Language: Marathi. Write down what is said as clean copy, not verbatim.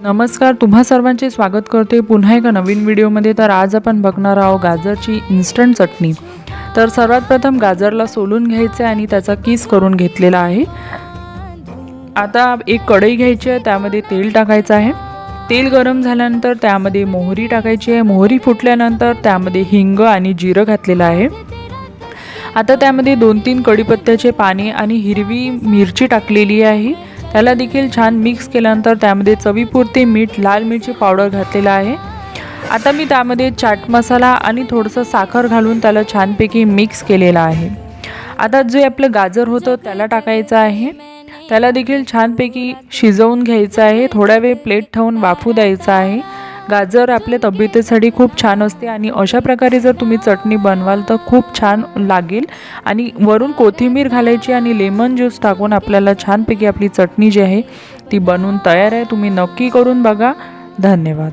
नमस्कार, तुम्हा सर्वांचे स्वागत करते पुन्हा एका नवीन व्हिडिओमध्ये। तर आज आपण बघणार आहोत गाजरची इन्स्टंट चटणी। तर सर्वात प्रथम गाजरला सोलून घ्यायचे आणि त्याचा किस करून घेतलेला आहे। आता एक कढई घ्यायची आहे, त्यामध्ये तेल टाकायचं आहे। तेल गरम झाल्यानंतर त्यामध्ये मोहरी टाकायची आहे। मोहरी फुटल्यानंतर त्यामध्ये हिंग आणि जिरं घातलेलं आहे। आता त्यामध्ये 2-3 कढीपत्त्याचे पाने आणि हिरवी मिरची टाकलेली आहे। त्याला देखील छान मिक्स केल्यानंतर त्यामध्ये चवीपुरते मीठ, लाल मिरची पावडर घातलेला आहे। आता मी त्यामध्ये चाट मसाला आणि थोडंसं साखर घालून त्याला छानपैकी मिक्स केलेला आहे। आता जे आपलं गाजर होतं त्याला टाकायचं आहे। त्याला देखील छानपैकी शिजवून घ्यायचं आहे। थोडा वेळ प्लेट ठेवून वाफू द्यायचं आहे। गाजर आपल्या तब्येतीसाठी खूप छान असते आणि अशा प्रकारे जर तुम्ही चटणी बनवाल तर खूप छान लागेल। आणि वरून कोथिंबीर घालायची आणि लेमन ज्यूस टाकून आपल्याला छानपैकी आपली चटणी जी आहे ती बनवून तयार आहे। तुम्ही नक्की करून बघा। धन्यवाद।